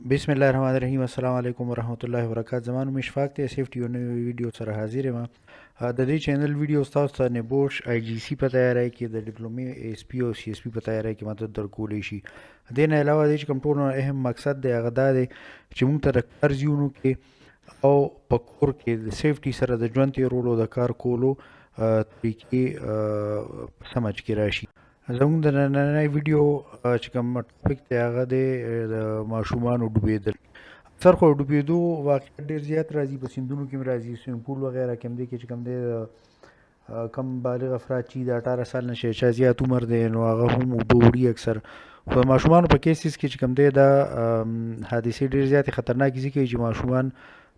بسم الله الرحمن الرحیم. السلام علیکم ورحمۃ اللہ وبرکاتہ. زما نوم اشفاق دی. سیفټي یو نوې ویډیو سره حاضر یم. د دې چینل ویډیو تاسو ته نه بوش آی جی سی په تیاری کې د ډیپلومي ایس پی او سی ایس پی په تیاری کې مدد درکولی شي. د نه علاوه د کوم ټولو اهم مقصد دی هغه دا دی چې موږ ته د کار ځایونو کې او په کور کې د سیفټي سره د ژوند تیرولو د کار کولو طریقې سمجھ کې راشي. زموږ د نننۍ ویډیو چې کوم ټاپک دی هغه دی د ماشومانو ډوبېدل. اکثر خو ډوبېدو واقعیت ډېر زیات راځي، په سیندونو کې هم راځي، سویمنګ پول وغیره کې هم دی چې کوم دی کم بالغ افراد چې د 18 سال نه چا زیات عمر دی نو هغه هم اوبه وړي اکثر. خو د ماشومانو په کیسز کې چې کوم دی دا حادثې ډېر زیاتې خطرناکې ځکه چې ماشومان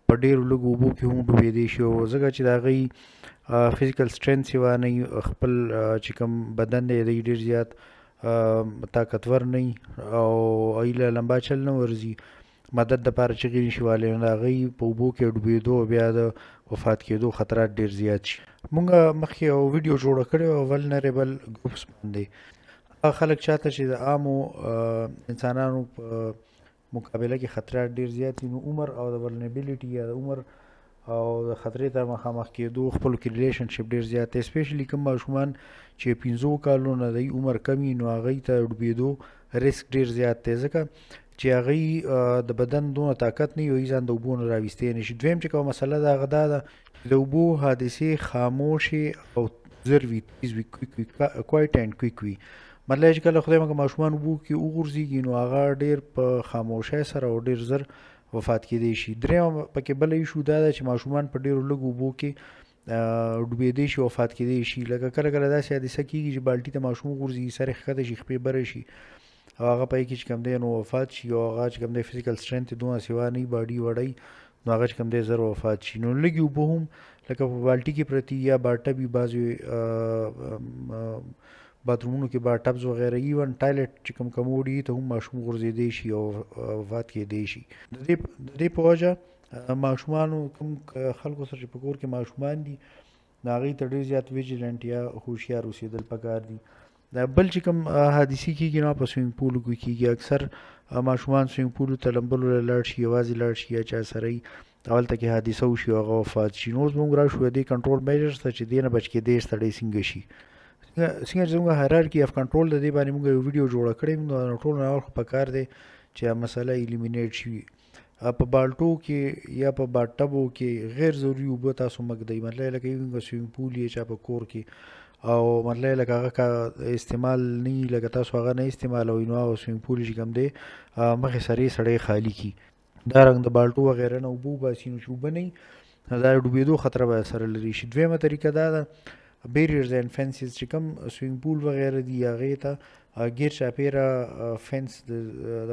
په ډېرو لږو اوبو کې هم ډوبېدی شي، او ځکه چې د هغوی فزیکل سټرینث یې وانه وي، خپل چې کوم بدن دی دی ډېر زیات طاقتور نه وي او هغوی له لمبا چل نه ورځي، مدد دپاره چغې نشي وهلی، نو د هغوی په اوبو کې ډوبېدو او بیا د وفات کېدو خطرات ډېر زیات شي. مونږ مخکې یو ویډیو جوړه کړې وه ولنریبل ګروپس باندې. هغه خلک چاته چې د عامو انسانانو په مقابله کې خطرات ډېر زیات دي، نو عمر او د ولنریبلیټي یا د عمر او د خطرې ته مخامخ کېدو خپلو کې ریلیشنشپ ډېر زیات دی. اسپیشلي کوم ماشومان چې 15 کالو نه د عمر کم وي نو هغوی ته ډوبېدو ریسک ډېر زیات دی، ځکه چې هغوی د بدن دونه طاقت نه وي هغوی ځان د اوبو نه راویستی نه شي. دویم چې کومه مسله ده هغه دا ده چې د اوبو حادثې خاموشې او زر وي، تیز وي، کوایټ اینډ کویک وي. مطلب چې کله خدای مکړه ماشومان اوبو کې وغورځېږي نو هغه ډېر په خاموشۍ سره او ډېر زر وفات کېدی شي. درېیمه پکې بله ایشو دا ده چې ماشومان په ډېرو لږو اوبو کې ډوبېدی شي، وفات کېدی شي. لکه کله کله داسې حادثه کېږي چې بالټي ته ماشوم وغورځي، سر یې ښکته شي، خپې بره شي او هغه په کې چې کوم دی نو وفات شي، او هغه چې کوم دی فزیکل سټرینث یې دومره سوا نه وي، باډي وړی، نو هغه چې کوم دی زر وفات شي. نو لږې اوبه هم لکه په بالټي کې پرتې یا باټب وي، بعضې باترومونو کې باټبز وغیره، ایون ټایلټ چې کوم کموډ وي ته هم ماشوم غورځېدی شي او وفات کېدی شي. د دې په وجه ماشومانو کوم خلکو سره چې په کور کې ماشومان دي نو هغوی ته ډېر زیات ویجیلنټ یا هوښیار اوسېدل پکار دي. بل چې کوم حادثې کېږي نو په سویمنګ پولو کې کېږي. اکثر ماشومان سویمنګ پولو ته لمبلو له لاړ شي، یوازې لاړ شي یا چا سره وي، هلته کې حادثه وشي او هغه وفات شي. نو اوس به موږ راشو د دې کنټرول میجرز ته چې دې نه بچ کېدی سړی څنګه شي. څنګه چې زموږ هایرارکي اف کنټرول د دې باندې موږ یو ویډیو جوړه کړې، نو ټول نه اول خو پکار دی چې مسله ایلیمینیټ شي. په بالټو کې یا په باټبو کې غیر ضروري اوبه تاسو مږدئ، مطلب لکه یو سویمنګ پول یې چا په کور کې او مطلب لکه هغه استعمال نه وي، لکه تاسو هغه نه استعمالوئ نو هغه سویمنګ پول چې کوم دی مخې سره یې سړی خالي کړي. دارنګه د بالټو وغیره نه اوبه وباسي، نو چې اوبه نه وي دا ډوبېدو خطره به سره لري شي. دویمه طریقه دا ده بیریرز اینډ فینسز، چې کوم سویمنګ پول وغیره دي هغې ته ګیر چاپېره فینس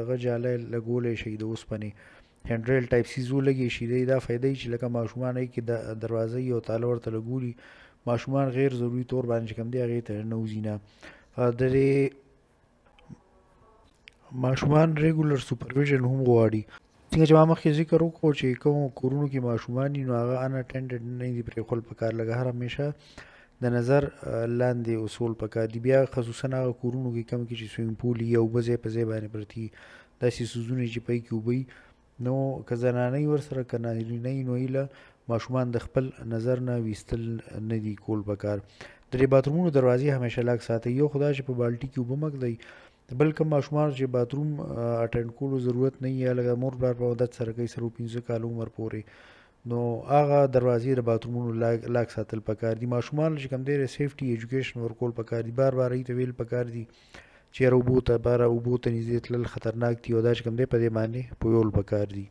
دغه جالی لګولی شئ، د اوسپنې هینډریل ټایپ سیز ولګې شي. دی دا فایده چې لکه ماشومان هغې کې د دروازه او تاله ورته لګولي، ماشومان غیر ضروري طور باندې چې کوم دی هغې ته نه وځي نه. د دې ماشومان ریګولر سوپرویژن هم غواړي. څنګه چې ما مخکې ذکر وکړو چې کوم کورونو کې ماشومان دي نو هغه ان اټینډډ نه دي پرېښول پکار، لکه هر همیشه د نظر لاندې اصول پکار دي. بیا خصوصا هغه کورونو کې کم کې چې سویمنګ پول یا اوبه ځای په ځای باندې پرتې داسې څیزونه چې پای کې اوبه نو که زنانه ورسره که نارینه نو هیله ماشومان د خپل نظر نه ویستل نه دي کول پکار. د دې باترومونو دروازې همیشه لاک ساتئ. یو خو دا چې په بالټي کې اوبه مږدئ، بل کوم ماشومان چې باتروم اټینډ کولو ضرورت نه وي یا لکه مور پلار په عادت سره کوي سره 15 کاله عمر پورې، نو هغه دروازې د باترومونو لاک ساتل پکار دي. ماشومان چې کوم دی سیفټي ایجوکیشن ورکول پکار دي، بار بار هغوی ته ویل پکار دي چې یاره اوبو ته باره اوبو ته نږدې تلل خطرناک دي، او دا چې کوم دی په دې باندې پوهول پکار دي.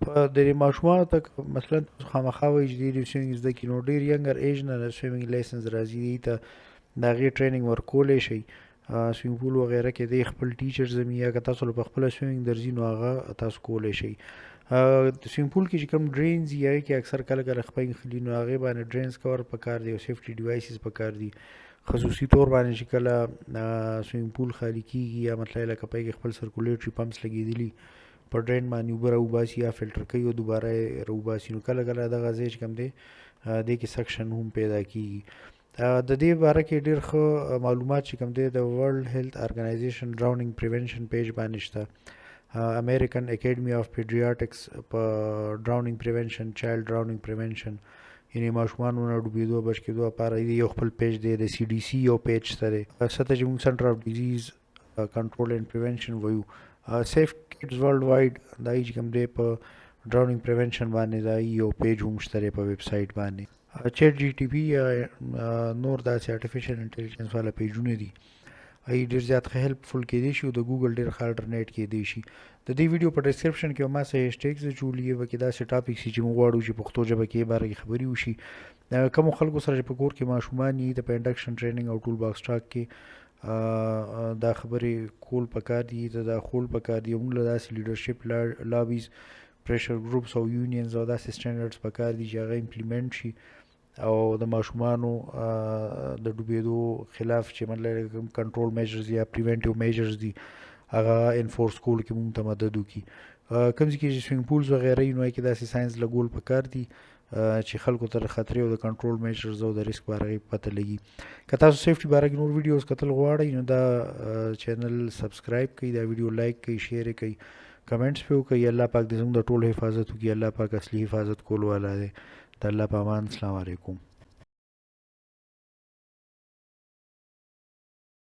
په د ماشومانو ته مثلا خامخا وایي چې دوی سویمنګ زده کړي نو ډېر ینګر ایج نه سویمنګ لایسنس راځي، دوی ته د هغې ټریننګ ورکولی شئ. سویمنګ پول وغیره کې دی خپل ټیچرز هم یا که تاسو په خپله سویمنګ درځي نو هغه تاسو کولی شئ. سویمنګ پول کې چې کوم ډرینز وي هغې کې اکثر کله کله خپې خلي نو هغې باندې ډرینز کور پکار دی او سیفټي ډیوایسز پکار دي. خصوصي طور باندې چې کله سویمنګ پول خالي کېږي یا مطلب لکه پای کې خپل سرکولیټري پمپس لګېدلي په ډرین باندې اوبه راوباسي یا فلټر کوي او دوباره یې راوباسي، نو کله کله دغه ځای چې کوم دی دې کې سکشن هم پیدا کېږي. د دې باره کې ډېر ښه معلومات چې کوم دی د ورلډ هیلث ارګنایزیشن ډراونینګ پریونشن پیج باندې شته، امریکن اکیډمي اف پیډریاټکس په ډراونینګ پریونشن چایلډ ډراونینګ پریونشن یعنی ماشومانو نه ډوبېدو بچ کېدو لپاره یو خپل پیج دی د سی ډي سی یو پیج شته دی څه ته چې موږ سنټر اف ډیزیز کنټرول اینډ پریونشن وایو سیف کډز ورلډ وایډ دا چې کوم دی په ډراونینګ پریونشن باندې دا یو پیج هم شته دی په ویب سایټ باندې چیټ جی ټي پی نور داسې آرټیفیشل انټیلیجنس والا پیجونه دي ای ډیر زیات هیلپفul کېدی شي او د ګوګل ډیر ښه الټرنیټ کېدی شي د دې ویډیو په ډسکرپشن کې ما سه هیشټیګز جوړلیږي وکړي داسې ټاپک چې موږ غواړو چې پښتو ژبه کې باره کې خبري وشي کوم خلکو سره چې په کور کې ماشومان یي د انډکشن ټریننګ او ټول باکس ټاک کې دا خبرې کول پکار دي دا خول پکار دي موږ له داسې لیډرشپ لابیز پریشر ګروپس او یونینز او داسې سټانډرډز پکار دي چې هغه امپلیمنٹ شي او د ماشومانو د ډوبېدو خلاف چې مطلب کنټرول میجرز یا پریونټیو میجرز دي هغه انفورس کول کې موږ ته مدد وکړي کوم ځای کې چې سوینګ پولز وغیره نو کې داسې ساينس لګول پکار دي چې خلکو ته خطرې او د کنټرول میجرز او د ریسک باره پته لګي که تاسو سیفټي باره کې نور ویډیوز کتل غواړئ نو دا چینل سبسکرایب کړئ دا ویډیو لایک کړئ شیر کړئ کمنټس په وکړئ الله پاک دې زموږ د ټولو حفاظت وکړي الله پاک اصلي حفاظت کول والا دی د الله په امان السلام علیکم